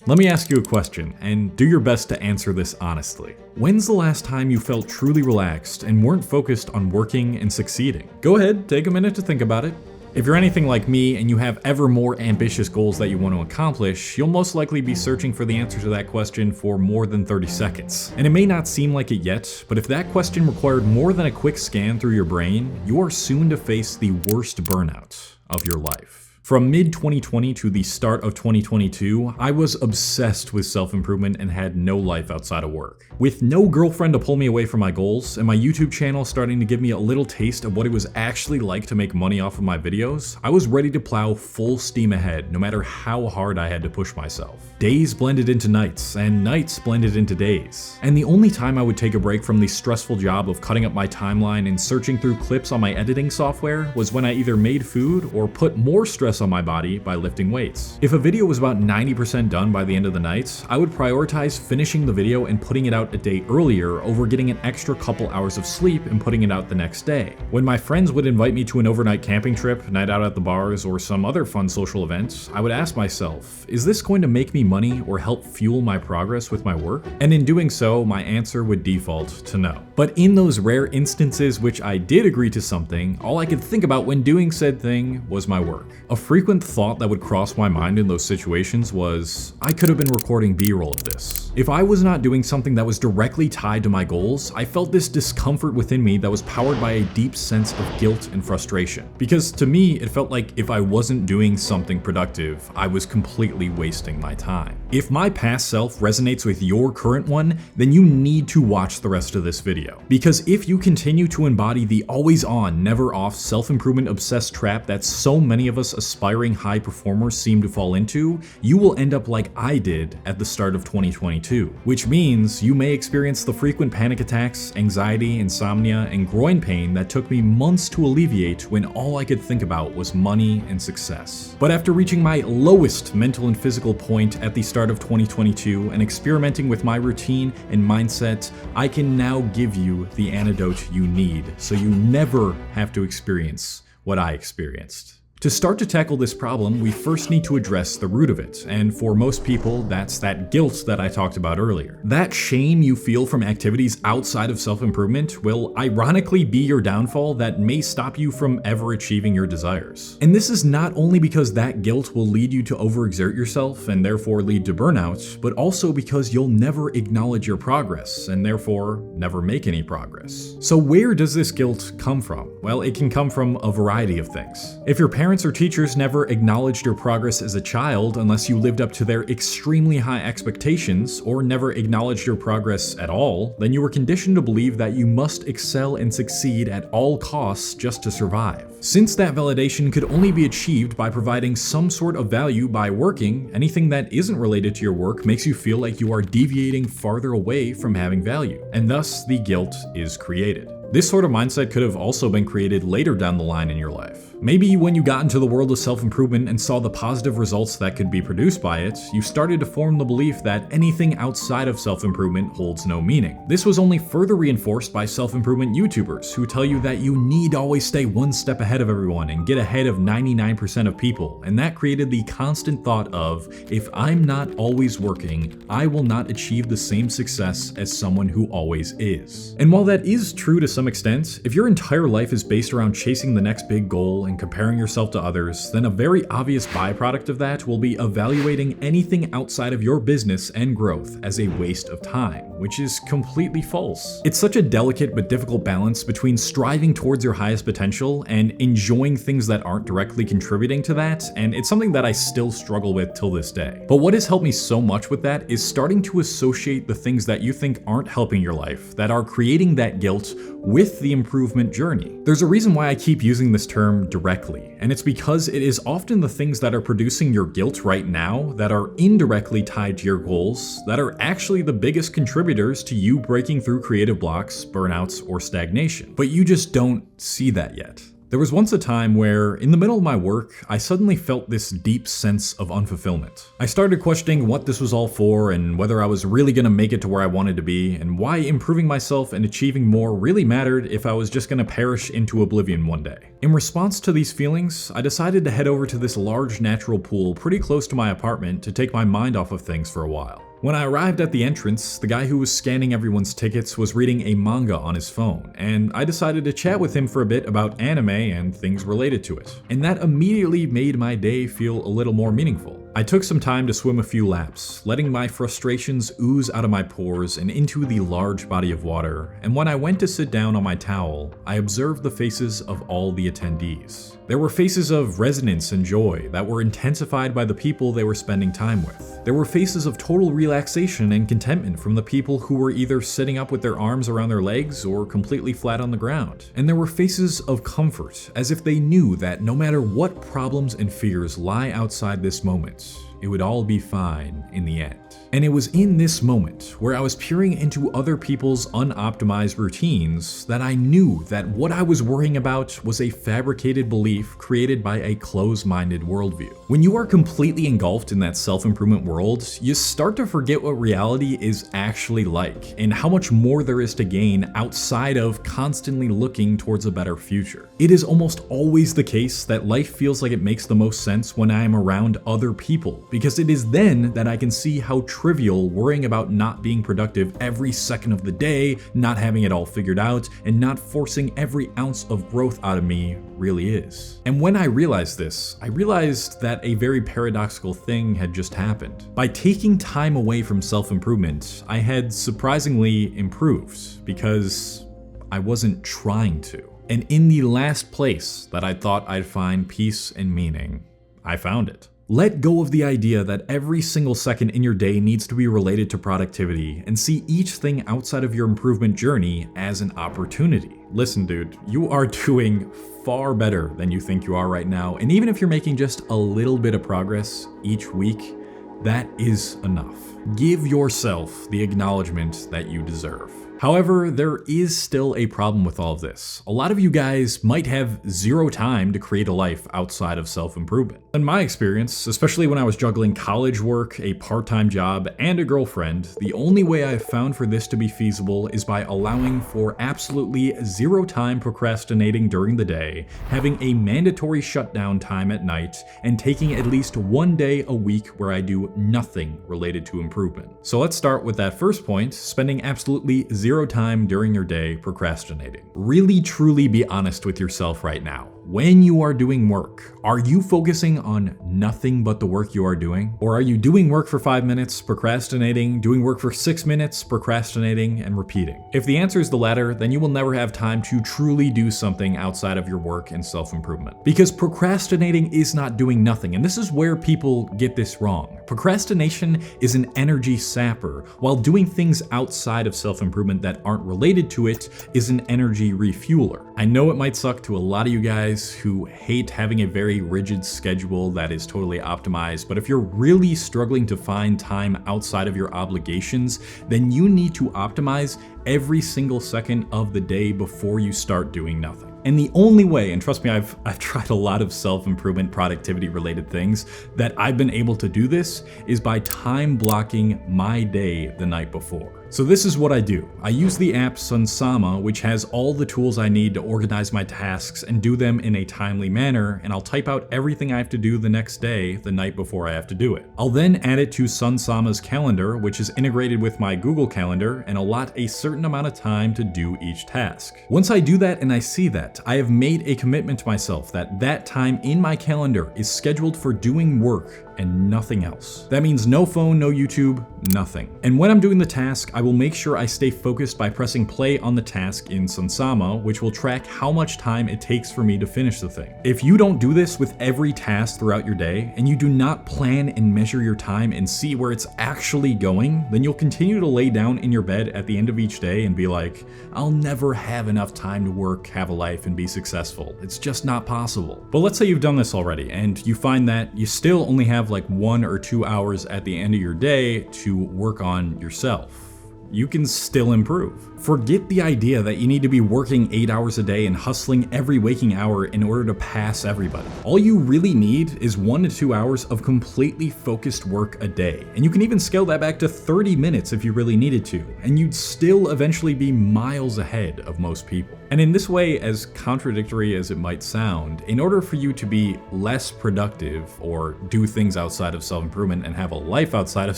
Let me ask you a question, and do your best to answer this honestly. When's the last time you felt truly relaxed and weren't focused on working and succeeding? Go ahead, take a minute to think about it. If you're anything like me and you have ever more ambitious goals that you want to accomplish, you'll most likely be searching for the answer to that question for more than 30 seconds. And it may not seem like it yet, but if that question required more than a quick scan through your brain, you are soon to face the worst burnout of your life. From mid-2020 to the start of 2022, I was obsessed with self-improvement and had no life outside of work. With no girlfriend to pull me away from my goals, and my YouTube channel starting to give me a little taste of what it was actually like to make money off of my videos, I was ready to plow full steam ahead, no matter how hard I had to push myself. Days blended into nights, and nights blended into days. And the only time I would take a break from the stressful job of cutting up my timeline and searching through clips on my editing software was when I either made food or put more stress on my body by lifting weights. If a video was about 90% done by the end of the night, I would prioritize finishing the video and putting it out a day earlier over getting an extra couple hours of sleep and putting it out the next day. When my friends would invite me to an overnight camping trip, night out at the bars, or some other fun social event, I would ask myself, is this going to make me money or help fuel my progress with my work? And in doing so, my answer would default to no. But in those rare instances which I did agree to something, all I could think about when doing said thing was my work. A frequent thought that would cross my mind in those situations was, I could have been recording B-roll of this. If I was not doing something that was directly tied to my goals, I felt this discomfort within me that was powered by a deep sense of guilt and frustration. Because to me, it felt like if I wasn't doing something productive, I was completely wasting my time. If my past self resonates with your current one, then you need to watch the rest of this video. Because if you continue to embody the always on, never off, self-improvement obsessed trap that so many of us aspiring high performers seem to fall into, you will end up like I did at the start of 2022. Which means you may experience the frequent panic attacks, anxiety, insomnia, and groin pain that took me months to alleviate when all I could think about was money and success. But after reaching my lowest mental and physical point at the start of 2022 and experimenting with my routine and mindset, I can now give you the antidote you need so you never have to experience what I experienced. To start to tackle this problem, we first need to address the root of it, and for most people, that's that guilt that I talked about earlier. That shame you feel from activities outside of self-improvement will ironically be your downfall that may stop you from ever achieving your desires. And this is not only because that guilt will lead you to overexert yourself and therefore lead to burnout, but also because you'll never acknowledge your progress and therefore never make any progress. So where does this guilt come from? Well, it can come from a variety of things. If your parents or teachers never acknowledged your progress as a child unless you lived up to their extremely high expectations, or never acknowledged your progress at all, then you were conditioned to believe that you must excel and succeed at all costs just to survive. Since that validation could only be achieved by providing some sort of value by working, anything that isn't related to your work makes you feel like you are deviating farther away from having value, and thus the guilt is created. This sort of mindset could have also been created later down the line in your life. Maybe when you got into the world of self-improvement and saw the positive results that could be produced by it, you started to form the belief that anything outside of self-improvement holds no meaning. This was only further reinforced by self-improvement YouTubers who tell you that you need to always stay one step ahead of everyone and get ahead of 99% of people, and that created the constant thought of, if I'm not always working, I will not achieve the same success as someone who always is. And while that is true to some extent, if your entire life is based around chasing the next big goal and comparing yourself to others, then a very obvious byproduct of that will be evaluating anything outside of your business and growth as a waste of time, which is completely false. It's such a delicate but difficult balance between striving towards your highest potential and enjoying things that aren't directly contributing to that, and it's something that I still struggle with till this day. But what has helped me so much with that is starting to associate the things that you think aren't helping your life, that are creating that guilt, with the improvement journey. There's a reason why I keep using this term directly, and it's because it is often the things that are producing your guilt right now that are indirectly tied to your goals that are actually the biggest contributors to you breaking through creative blocks, burnouts, or stagnation. But you just don't see that yet. There was once a time where, in the middle of my work, I suddenly felt this deep sense of unfulfillment. I started questioning what this was all for and whether I was really gonna make it to where I wanted to be, and why improving myself and achieving more really mattered if I was just gonna perish into oblivion one day. In response to these feelings, I decided to head over to this large natural pool pretty close to my apartment to take my mind off of things for a while. When I arrived at the entrance, the guy who was scanning everyone's tickets was reading a manga on his phone, and I decided to chat with him for a bit about anime and things related to it. And that immediately made my day feel a little more meaningful. I took some time to swim a few laps, letting my frustrations ooze out of my pores and into the large body of water, and when I went to sit down on my towel, I observed the faces of all the attendees. There were faces of resonance and joy that were intensified by the people they were spending time with. There were faces of total relaxation and contentment from the people who were either sitting up with their arms around their legs or completely flat on the ground. And there were faces of comfort, as if they knew that no matter what problems and fears lie outside this moment, it would all be fine in the end. And it was in this moment where I was peering into other people's unoptimized routines that I knew that what I was worrying about was a fabricated belief created by a closed-minded worldview. When you are completely engulfed in that self-improvement world, you start to forget what reality is actually like and how much more there is to gain outside of constantly looking towards a better future. It is almost always the case that life feels like it makes the most sense when I am around other people, because it is then that I can see how trivial worrying about not being productive every second of the day, not having it all figured out, and not forcing every ounce of growth out of me really is. And when I realized this, I realized that a very paradoxical thing had just happened. By taking time away from self-improvement, I had surprisingly improved because I wasn't trying to. And in the last place that I thought I'd find peace and meaning, I found it. Let go of the idea that every single second in your day needs to be related to productivity and see each thing outside of your improvement journey as an opportunity. Listen, dude, you are doing far better than you think you are right now, and even if you're making just a little bit of progress each week, that is enough. Give yourself the acknowledgement that you deserve. However, there is still a problem with all of this. A lot of you guys might have zero time to create a life outside of self-improvement. In my experience, especially when I was juggling college work, a part-time job, and a girlfriend, the only way I've found for this to be feasible is by allowing for absolutely zero time procrastinating during the day, having a mandatory shutdown time at night, and taking at least one day a week where I do nothing related to improvement. So let's start with that first point, spending absolutely zero time during your day procrastinating. Really truly be honest with yourself right now. When you are doing work, are you focusing on nothing but the work you are doing? Or are you doing work for 5 minutes, procrastinating, doing work for 6 minutes, procrastinating, and repeating? If the answer is the latter, then you will never have time to truly do something outside of your work and self-improvement. Because procrastinating is not doing nothing, and this is where people get this wrong. Procrastination is an energy sapper, while doing things outside of self-improvement that aren't related to it is an energy refueler. I know it might suck to a lot of you guys who hate having a very rigid schedule that is totally optimized, but if you're really struggling to find time outside of your obligations, then you need to optimize every single second of the day before you start doing nothing. And the only way, and trust me, I've tried a lot of self-improvement, productivity related things, that I've been able to do this is by time blocking my day the night before. So this is what I do. I use the app Sunsama, which has all the tools I need to organize my tasks and do them in a timely manner, and I'll type out everything I have to do the next day the night before I have to do it. I'll then add it to Sunsama's calendar, which is integrated with my Google Calendar, and allot a certain amount of time to do each task. Once I do that and I see that, I have made a commitment to myself that that time in my calendar is scheduled for doing work and nothing else. That means no phone, no YouTube, nothing. And when I'm doing the task, I will make sure I stay focused by pressing play on the task in Sunsama, which will track how much time it takes for me to finish the thing. If you don't do this with every task throughout your day, and you do not plan and measure your time and see where it's actually going, then you'll continue to lay down in your bed at the end of each day and be like, I'll never have enough time to work, have a life, and be successful. It's just not possible. But let's say you've done this already, and you find that you still only have like 1 or 2 hours at the end of your day to work on yourself. you can still improve. Forget the idea that you need to be working 8 hours a day and hustling every waking hour in order to pass everybody. All you really need is 1 to 2 hours of completely focused work a day, and you can even scale that back to 30 minutes if you really needed to, and you'd still eventually be miles ahead of most people. And in this way, as contradictory as it might sound, in order for you to be less productive or do things outside of self-improvement and have a life outside of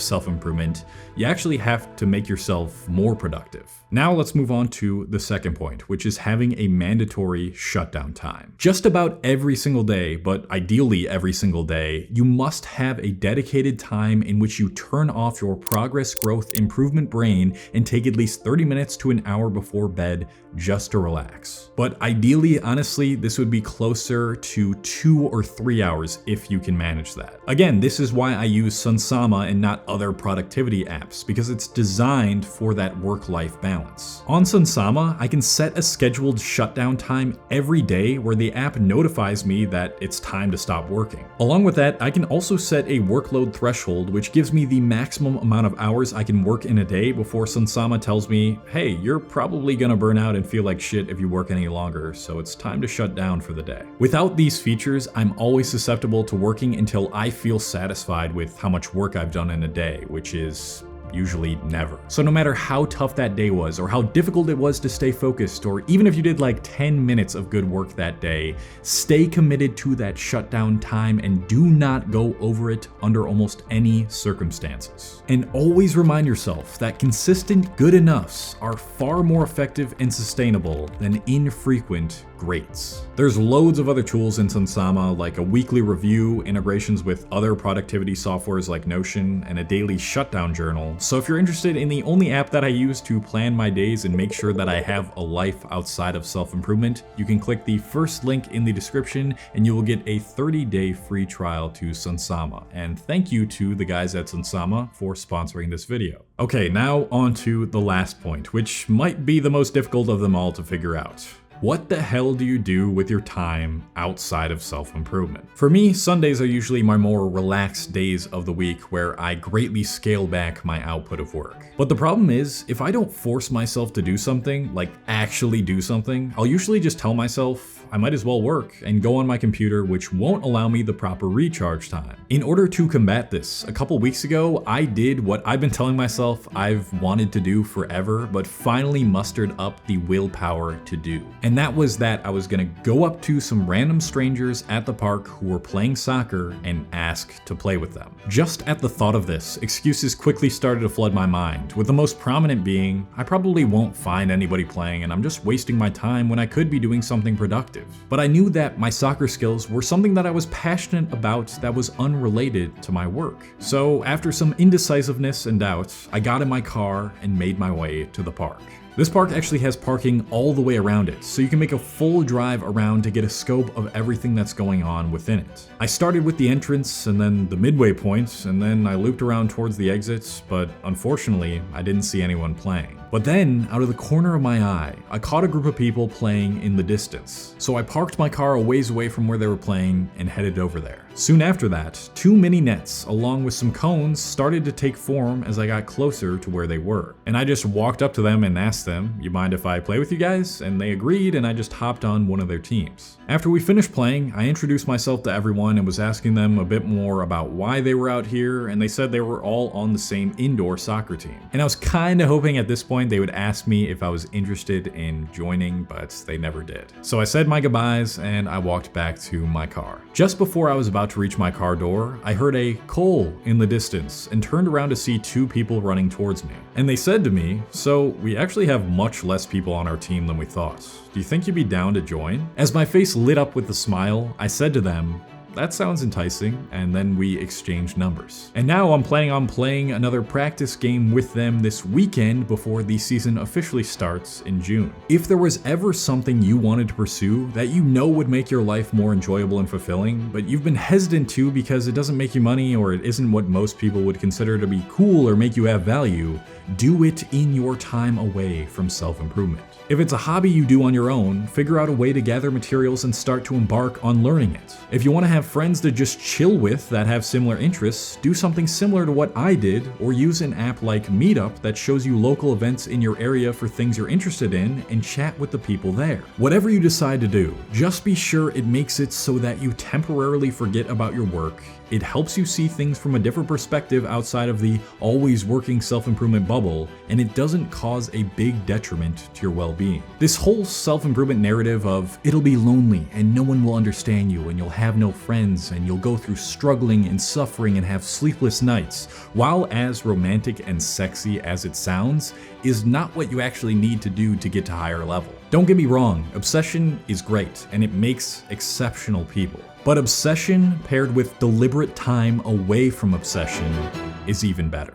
self-improvement, you actually have to make yourself more productive. Now let's move on to the second point, which is having a mandatory shutdown time. Just about every single day, but ideally every single day, you must have a dedicated time in which you turn off your progress, growth, improvement brain and take at least 30 minutes to an hour before bed just to relax. But ideally, honestly, this would be closer to 2 or 3 hours if you can manage that. Again, this is why I use Sunsama and not other productivity apps, because it's designed for that work-life balance. On Sunsama, I can set a scheduled shutdown time every day where the app notifies me that it's time to stop working. Along with that, I can also set a workload threshold, which gives me the maximum amount of hours I can work in a day before Sunsama tells me, hey, you're probably gonna burn out and feel like shit if you work any longer, so it's time to shut down for the day. Without these features, I'm always susceptible to working until I feel satisfied with how much work I've done in a day, which is usually never. So no matter how tough that day was, or how difficult it was to stay focused, or even if you did like 10 minutes of good work that day, stay committed to that shutdown time and do not go over it under almost any circumstances. And always remind yourself that consistent good enoughs are far more effective and sustainable than infrequent greats. There's loads of other tools in Sunsama, like a weekly review, integrations with other productivity softwares like Notion, and a daily shutdown journal. So if you're interested in the only app that I use to plan my days and make sure that I have a life outside of self-improvement, you can click the first link in the description and you will get a 30-day free trial to Sunsama. And thank you to the guys at Sunsama for sponsoring this video. Okay, now on to the last point, which might be the most difficult of them all to figure out. What the hell do you do with your time outside of self-improvement? For me, Sundays are usually my more relaxed days of the week where I greatly scale back my output of work. But the problem is, if I don't force myself to do something, like actually do something, I'll usually just tell myself, I might as well work and go on my computer, which won't allow me the proper recharge time. In order to combat this, a couple weeks ago, I did what I've been telling myself I've wanted to do forever, but finally mustered up the willpower to do. And that was that I was gonna go up to some random strangers at the park who were playing soccer and ask to play with them. Just at the thought of this, excuses quickly started to flood my mind, with the most prominent being, I probably won't find anybody playing and I'm just wasting my time when I could be doing something productive. But I knew that my soccer skills were something that I was passionate about that was unrelated to my work. So after some indecisiveness and doubt, I got in my car and made my way to the park. This park actually has parking all the way around it, so you can make a full drive around to get a scope of everything that's going on within it. I started with the entrance and then the midway point, and then I looped around towards the exits, but unfortunately, I didn't see anyone playing. But then, out of the corner of my eye, I caught a group of people playing in the distance. So I parked my car a ways away from where they were playing and headed over there. Soon after that, 2 mini nets along with some cones started to take form as I got closer to where they were. And I just walked up to them and asked them, you mind if I play with you guys? And they agreed, and I just hopped on one of their teams. After we finished playing, I introduced myself to everyone and was asking them a bit more about why they were out here, and they said they were all on the same indoor soccer team. And I was kinda hoping at this point they would ask me if I was interested in joining, but they never did. So I said my goodbyes and I walked back to my car. Just before I was about to reach my car door, I heard a "Cole" in the distance and turned around to see 2 people running towards me. And they said to me, so we actually have much less people on our team than we thought. Do you think you'd be down to join? As my face lit up with a smile, I said to them, that sounds enticing, and then we exchanged numbers. And now I'm planning on playing another practice game with them this weekend before the season officially starts in June. If there was ever something you wanted to pursue that you know would make your life more enjoyable and fulfilling, but you've been hesitant to because it doesn't make you money or it isn't what most people would consider to be cool or make you have value, do it in your time away from self-improvement. If it's a hobby you do on your own, figure out a way to gather materials and start to embark on learning it. If you want to have friends to just chill with that have similar interests, do something similar to what I did, or use an app like Meetup that shows you local events in your area for things you're interested in and chat with the people there. Whatever you decide to do, just be sure it makes it so that you temporarily forget about your work. It helps you see things from a different perspective outside of the always working self-improvement bubble, and it doesn't cause a big detriment to your well-being. This whole self-improvement narrative of it'll be lonely and no one will understand you and you'll have no friends and you'll go through struggling and suffering and have sleepless nights, while as romantic and sexy as it sounds, is not what you actually need to do to get to higher level. Don't get me wrong, obsession is great and it makes exceptional people. But obsession paired with deliberate time away from obsession is even better.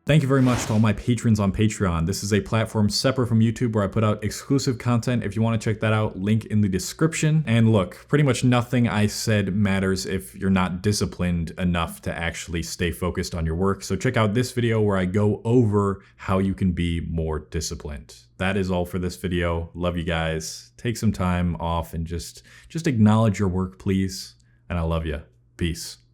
Thank you very much to all my patrons on Patreon. This is a platform separate from YouTube where I put out exclusive content. If you want to check that out, link in the description. And look, pretty much nothing I said matters if you're not disciplined enough to actually stay focused on your work. So check out this video where I go over how you can be more disciplined. That is all for this video. Love you guys. Take some time off and just acknowledge your work, please. And I love you. Peace.